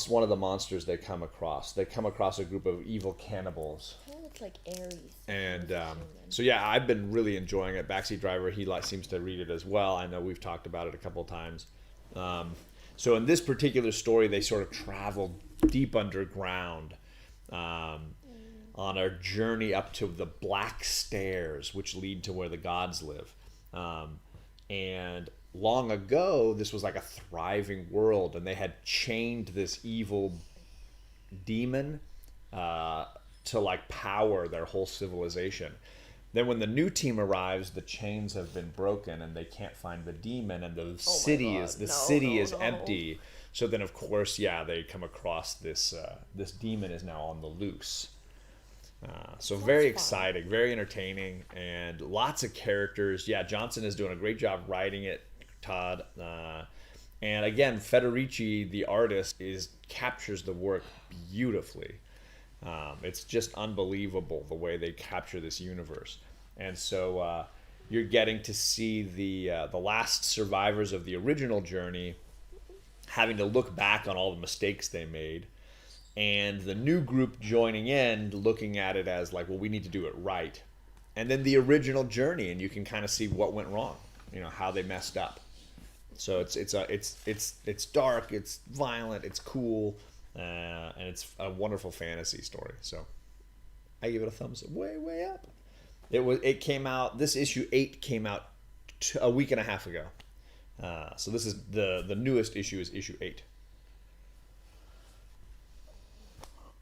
one of the monsters they come across. They come across a group of evil cannibals. Kind of looks like Ares. And Human. so yeah, I've been really enjoying it. Backseat Driver, he seems to read it as well. I know we've talked about it a couple of times. So in this particular story, they sort of travel deep underground on a journey up to the Black Stairs, which lead to where the gods live. And long ago, this was like a thriving world, and they had chained this evil demon to like power their whole civilization. Then when the new team arrives, the chains have been broken and they can't find the demon, and the city is empty. So then of course, yeah, they come across this demon is now on the loose. So very exciting, very entertaining, and lots of characters. Yeah, Johnson is doing a great job writing it, Todd. And again, Federici, the artist, captures the work beautifully. It's just unbelievable the way they capture this universe. And so you're getting to see the last survivors of the original journey having to look back on all the mistakes they made, and the new group joining in, looking at it as like, well, we need to do it right. And then the original journey, and you can kind of see what went wrong, how they messed up. So it's dark, it's violent, it's cool, and it's a wonderful fantasy story. So I give it a thumbs way up. It came out. This issue 8 came out a week and a half ago. So this is the newest issue is issue 8.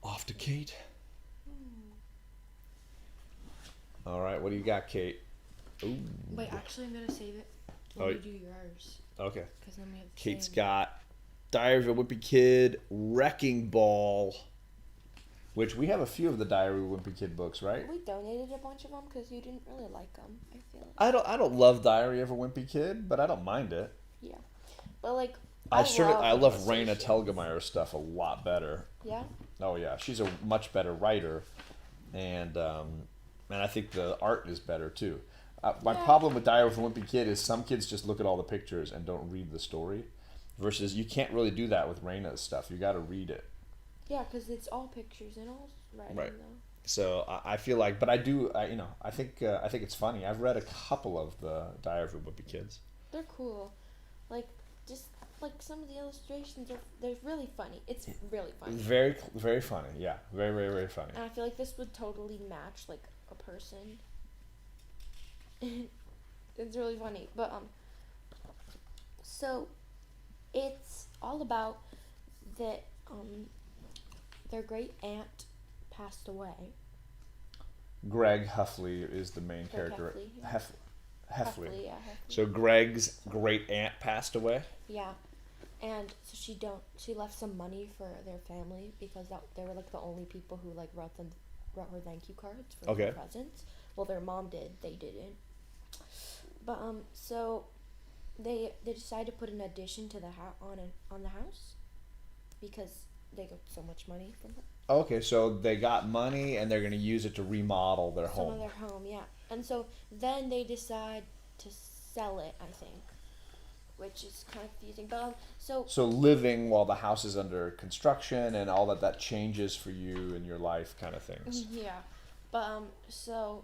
Off to Kate. All right, what do you got, Kate? Ooh. Wait, actually, I'm gonna save it when you do yours. Okay. Because then we have. Kate's got Diary of a Wimpy Kid, Wrecking Ball, which we have a few of the Diary of a Wimpy Kid books, right? We donated a bunch of them because you didn't really like them. I feel like. I don't love Diary of a Wimpy Kid, but I don't mind it. Yeah, but like. I love Raina Telgemeier's stuff a lot better. Yeah. Oh yeah, she's a much better writer, and I think the art is better too. My problem with Diary of a Wimpy Kid is some kids just look at all the pictures and don't read the story, versus you can't really do that with Raina's stuff. You got to read it. Yeah, because it's all pictures and all writing Right. though. So I feel like, but I think it's funny. I've read a couple of the Diary of a Wimpy Kids. They're cool, like just like some of the illustrations they're really funny. It's really funny. Very very funny. Yeah, very very very funny. And I feel like this would totally match like a person. It's really funny, but so it's all about that their great aunt passed away. Greg Heffley is the main Greg character. Heffley, Heffley. yeah, Heffley. So Greg's great aunt passed away. Yeah, and so she left some money for their family because they were like the only people who like wrote her thank you cards for their presents. Well, their mom did, they didn't. But so they decided to put an addition to the on the house because they got so much money from her. Okay, so they got money and they're going to use it to remodel their Some home. of their home, yeah. And so then they decide to sell it, I think, which is kind of confusing. But So living while the house is under construction and all that changes for you in your life, kind of things. yeah, but so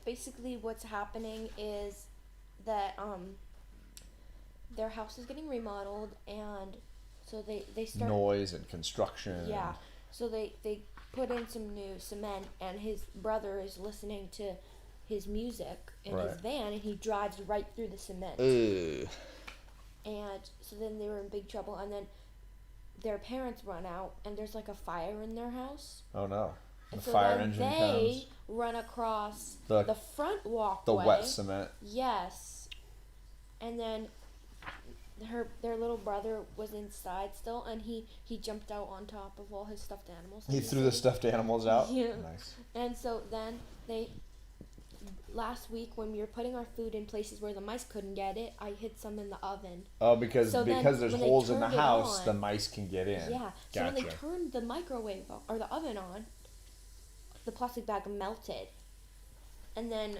basically what's happening is that their house is getting remodeled, and so they start Noise and construction. yeah, so they put in some new cement, and his brother is listening to his music in his van, and he drives right through the cement. Ugh. And so then they were in big trouble, and then their parents run out, and there's like a fire in their house. Oh no. And The so fire then engine they comes. run across The the front walkway. The wet cement. Yes. And then their little brother was inside still, and he jumped out on top of all his stuffed animals. He threw the stuffed animals out? Yeah. Nice. And so then last week when we were putting our food in places where the mice couldn't get it, I hid some in the oven. Oh, because So then there's when they holes in the turned it house, on- the mice can get in. Yeah. So when they Gotcha. turned the microwave or the oven on, the plastic bag melted, and then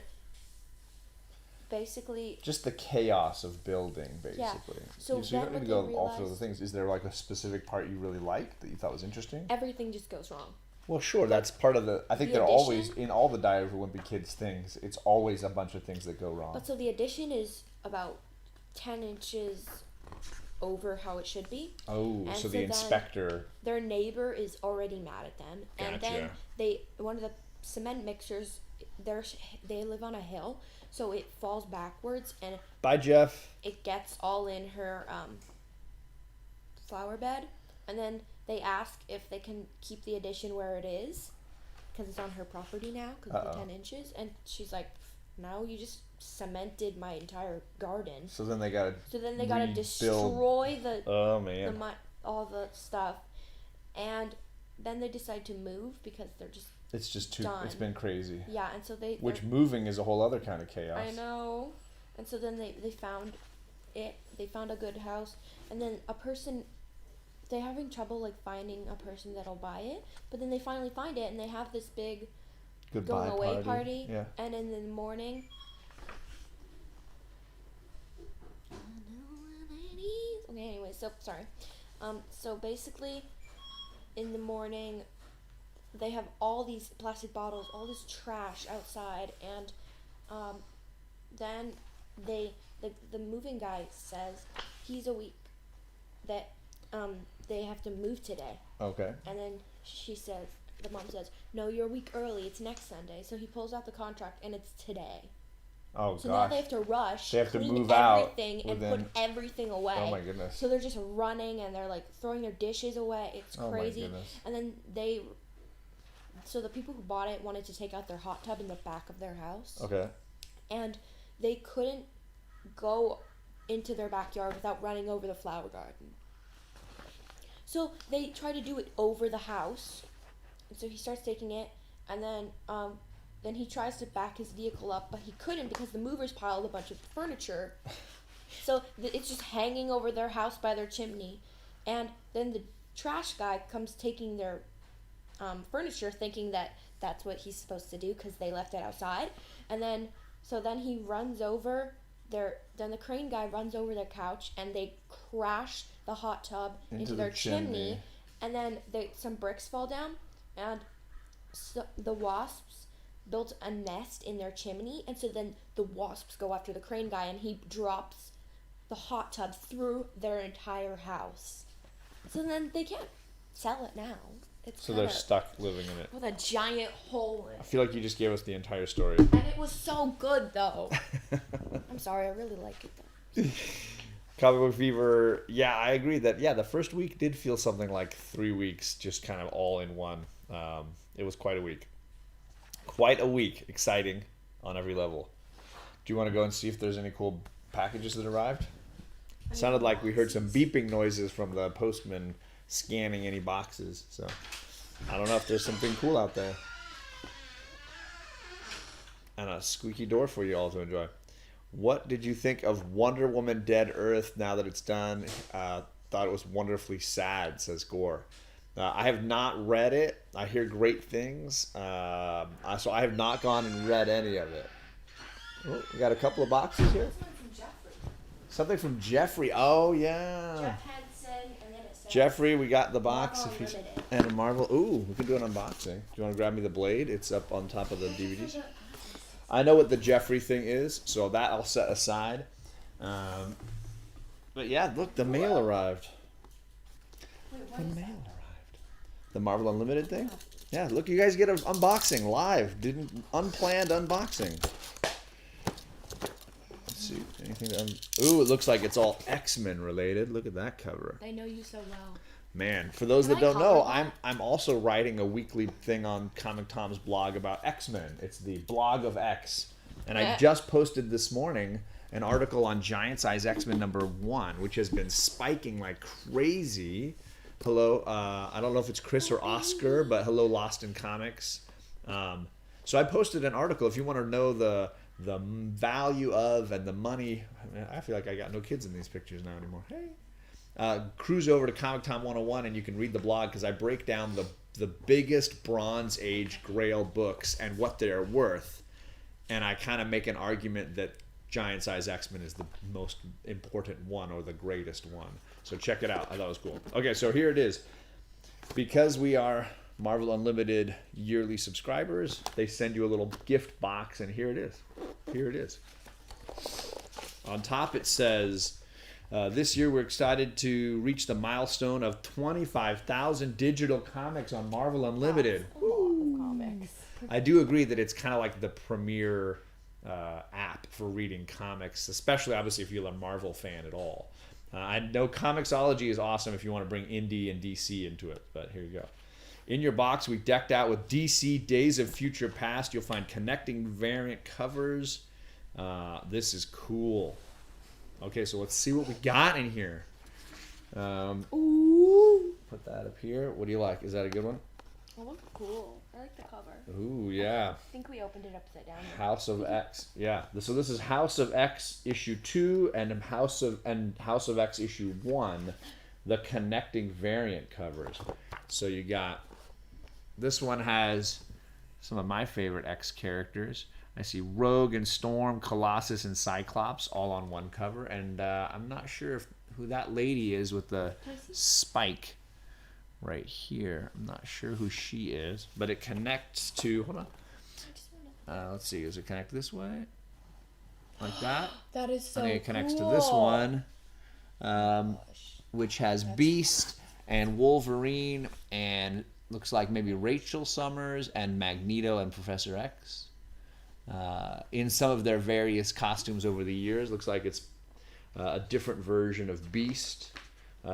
basically Just the chaos of building, Yeah. basically. So you don't then need to what go they all through the realized- things. Is there like a specific part you really liked that you thought was interesting? everything just goes wrong. Well, sure, that's part of the. I think the they're always addition- in all the Diary of a Wimpy Kids things. It's always a bunch of things that go wrong. But so the addition is about 10 inches over how it should be. Oh, and so so the then- inspector. Their neighbor is already mad at them, and then one of the cement mixers, they live on a hill, so it falls backwards and Bye, Jeff. it gets all in her flower bed, and then they ask if they can keep the addition where it is because it's on her property now because of the 10 inches, and she's like, no, you just cemented my entire garden. So then they gotta. So then they gotta rebuild- destroy the Oh man. all the stuff, and then they decide to move because they're just It's just too. done. It's been crazy. yeah, and so Which they're- moving is a whole other kind of chaos. I know, and so then they found it. They found a good house, and then a person. They're having trouble like finding a person that'll buy it, but then they finally find it, and they have this big Goodbye going away party. Yeah. And in the morning. Okay, anyway, so sorry. So basically, in the morning, they have all these plastic bottles, all this trash outside, and then the moving guy says he's a week that they have to move today. Okay. And then the mom says, no, you're a week early. It's next Sunday. So he pulls out the contract, and it's today. Oh So now gosh. they have to rush, They have to clean move out everything, and within- put everything away. Oh my goodness. So they're just running, and they're like throwing their dishes away. It's Oh my crazy. goodness. And then so the people who bought it wanted to take out their hot tub in the back of their house, Okay. and they couldn't go into their backyard without running over the flower garden. So they try to do it over the house, and so he starts taking it, and then he tries to back his vehicle up, but he couldn't because the movers piled a bunch of furniture. So it's just hanging over their house by their chimney, and then the trash guy comes taking their furniture, thinking that that's what he's supposed to do because they left it outside, and then he runs over then the crane guy runs over their couch, and they crash the hot tub into the their chimney, chimney. and then some bricks fall down, and so the wasps built a nest in their chimney, and so then the wasps go after the crane guy, and he drops the hot tub through their entire house. So then they can't sell it now. It's So they're kinda stuck living in it. with a giant hole in I it. feel like you just gave us the entire story. And it was so good though. I'm sorry, I really like it though. Comic Book Fever. Yeah, I agree that. Yeah, the first week did feel something like 3 weeks, just kind of all in one. It was quite a week. Quite a week. Exciting on every level. Do you want to go and see if there's any cool packages that arrived? Sounded like we heard some beeping noises from the postman scanning any boxes. So I don't know if there's something cool out there. And a squeaky door for you all to enjoy. What did you think of Wonder Woman Dead Earth now that it's done? Thought it was wonderfully sad, says Gore. I have not read it. I hear great things. So I have not gone and read any of it. Oh, we got a couple of boxes here. This one's from Jeffrey. Something from Jeffrey. Oh, yeah. Jeff Hansen, and then it says Jeffrey, we got the box. Marvel If he's, Unlimited. and a Marvel. Ooh, we can do an unboxing. Do you want to grab me the blade? It's up on top of the DVDs. I know what the Jeffrey thing is, so that I'll set aside. But yeah, look, the mail arrived. Wait, what The is mail that? arrived. The Marvel Unlimited thing? Yeah, look, you guys get an unboxing live. Unplanned unboxing. Let's see. Anything ooh, it looks like it's all X-Men related. Look at that cover. I know you so well. Man, for those Can that I don't know, comment I'm also writing a weekly thing on Comic Tom's blog about X-Men. It's the blog of X. And I just posted this morning an article on Giant Size X-Men #1, which has been spiking like crazy. Hello, I don't know if it's Chris or Oscar, but hello, Lost in Comics. So I posted an article. If you want to know the value of and the money, I feel like I got no kids in these pictures now anymore. Hey. cruise over to Comic Tom 101 and you can read the blog because I break down the biggest Bronze Age Grail books and what they're worth. And I kind of make an argument that Giant Size X-Men is the most important one or the greatest one. So check it out. I thought it was cool. Okay, so here it is. Because we are Marvel Unlimited yearly subscribers, they send you a little gift box, and here it is. Here it is. On top it says, this year we're excited to reach the milestone of 25,000 digital comics on Marvel Unlimited. A lot of comics. I do agree that it's kind of like the premier app for reading comics, especially obviously if you're a Marvel fan at all. I know Comixology is awesome if you want to bring Indie and DC into it, but here you go. In your box, we decked out with DC Days of Future Past. You'll find connecting variant covers. This is cool. Okay, so let's see what we got in here. Ooh. Put that up here. What do you like? Is that a good one? It looks cool. I like the cover. Ooh, yeah. I think we opened it upside down. House of X. Yeah. So this is House of X issue 2 and House of X issue 1, the connecting variant covers. So you got, this one has some of my favorite X characters. I see Rogue and Storm, Colossus and Cyclops all on one cover, and I'm not sure who that lady is with the spike right here. I'm not sure who she is, but it connects to, hold on. Let's see, does it connect this way? Like that? That is so And then it connects cool. to this one, which has Beast and Wolverine and looks like maybe Rachel Summers and Magneto and Professor X. In some of their various costumes over the years. Looks like it's a different version of Beast.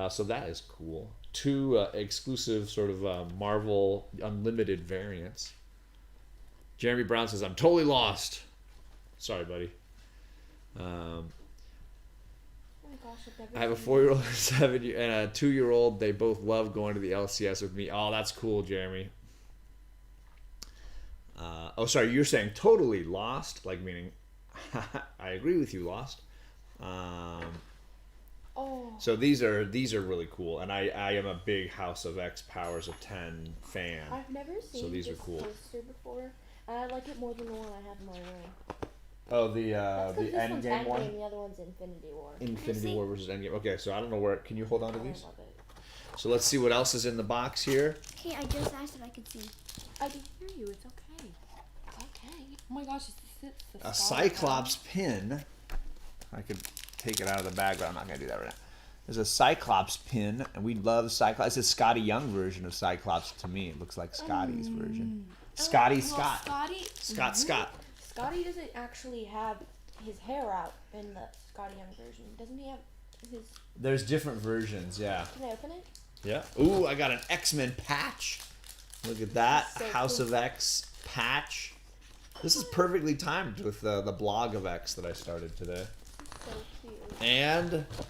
So that is cool. 2 exclusive sort of Marvel Unlimited variants. Jeremy Brown says, I'm totally lost. Sorry, buddy. Oh my gosh, I've never I have a seen 4-year-old and a 2-year-old. They both love going to the LCS with me. Oh, that's cool, Jeremy. Oh, sorry, you're saying totally lost, like meaning I agree with you, lost. Oh. So these are really cool, and I am a big House of X Powers of 10 fan. I've never seen these are this cool. poster before, and I like it more than the one I have in my room. Oh, the That's 'cause this one's Endgame one? Endgame, the other one's Infinity War. Infinity War versus Endgame. Okay, so I don't know where. Can you hold on to I these? love it. So let's see what else is in the box here. Okay, I just asked if I could see. I can hear you. It's okay. Okay. Oh my gosh, it's the A star Cyclops pin. I could take it out of the bag, but I'm not going to do that right now. There's a Cyclops pin, and we love Cyclops. It's a Scotty Young version of Cyclops to me. It looks like Scotty's version. Scotty Scott. Scott. Scotty doesn't actually have his hair out in the Scotty Young version. Doesn't he have his... There's different versions, yeah. Can I open it? Yeah. Ooh, I got an X-Men patch. Look at that. So House cool. of X patch. This is perfectly timed with the blog of X that I started today. So cute. And Gosh.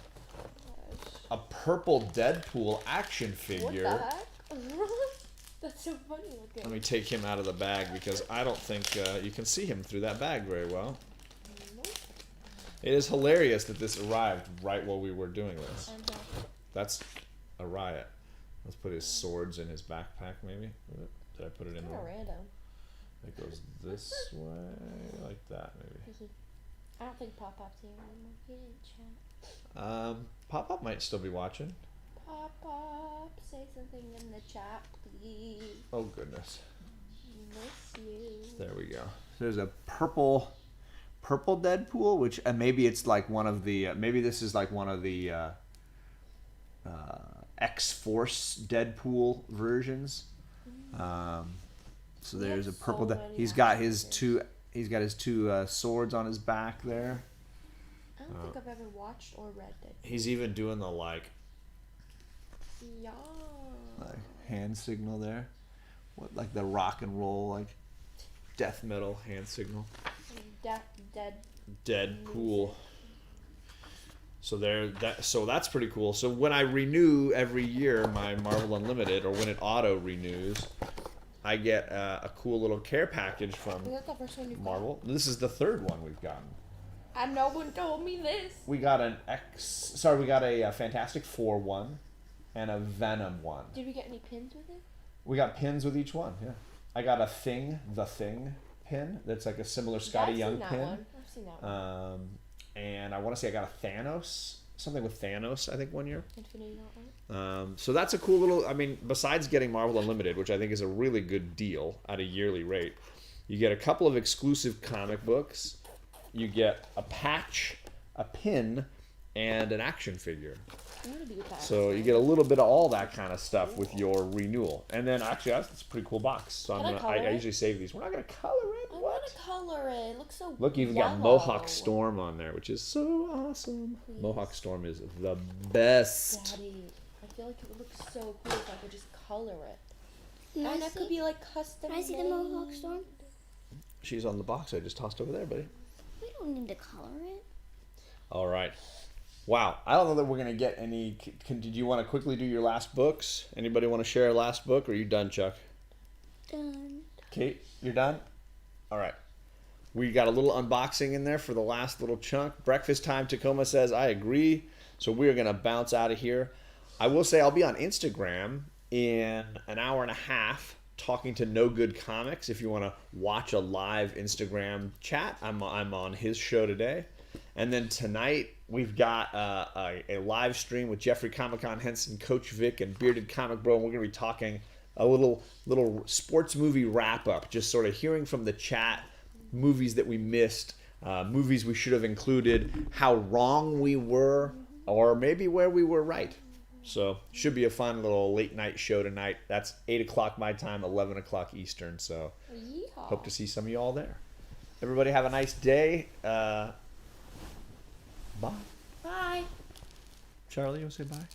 a purple Deadpool action figure. What the heck? That's so funny looking. Let me take him out of the bag because I don't think you can see him through that bag very well. Nope. It is hilarious that this arrived right while we were doing this. And, That's a riot. Let's put his swords in his backpack, maybe. Did I put it in kind there? of random. It goes this way, like that, maybe. I don't think Pop-Pop's here anymore. He didn't chat. Pop-Up might still be watching. Pop-Pop, say something in the chat, please. Oh, goodness. Miss you. There we go. There's a purple Deadpool, which maybe it's like one of the maybe this is like one of the X-Force Deadpool versions. So there's a have purple. so many He's got action his figures. He's got his 2 swords on his back there. I don't think I've ever watched or read it. He's even doing the like Yeah. hand signal there. What, like the rock and roll, like death metal hand signal. Dead. Deadpool. So so that's pretty cool. So when I renew every year my Marvel Unlimited, or when it auto renews, I get a cool little care package from Is that the first one you've Marvel. This is the 3rd one we've gotten. And no one told me this. We got we got a Fantastic Four one, and a Venom one. Did we get any pins with it? We got pins with each one. Yeah, I got a The Thing pin that's like a similar Scotty I've Young seen that pin. one. I've seen that one. And I want to say I got a Thanos, something with Thanos, I think, one year. Infinity Gauntlet. So that's a cool little, I mean, besides getting Marvel Unlimited, which I think is a really good deal at a yearly rate, you get a couple of exclusive comic books, you get a patch, a pin, and an action figure. I want to be with that. So you get a little bit of all that kind of stuff with your renewal. And then actually, that's a pretty cool box. So Can I color I it? usually save these. We're not going to color it. I What? want to color it. It looks so Look, you even got yellow. Mohawk Storm on there, which is so awesome. Mohawk Storm is the best. Daddy, I feel like it would look so cool if I could just color it. Can I And it could see? be like custom. Can I see the Mohawk Storm? She's on the box I just tossed over there, buddy. We don't need to color it. All right. Wow. I don't know that we're going to get any. Did you want to quickly do your last books? Anybody want to share a last book, or are you done, Chuck? Done. Kate, you're done? All right. We got a little unboxing in there for the last little chunk. Breakfast time, Tacoma says, I agree. So we're going to bounce out of here. I will say I'll be on Instagram in an hour and a half talking to No Good Comics. If you want to watch a live Instagram chat, I'm on his show today. And then tonight, we've got a live stream with Jeffrey Comic-Con Henson, Coach Vic, and Bearded Comic Bro. And we're going to be talking a little sports movie wrap-up, just sort of hearing from the chat movies that we missed, movies we should have included, how wrong we were, or maybe where we were right. So should be a fun little late-night show tonight. That's 8 o'clock my time, 11 o'clock Eastern. So Yeehaw. hope to see some of you all there. Everybody have a nice day. Bye. Bye. Charlie, you want to say bye?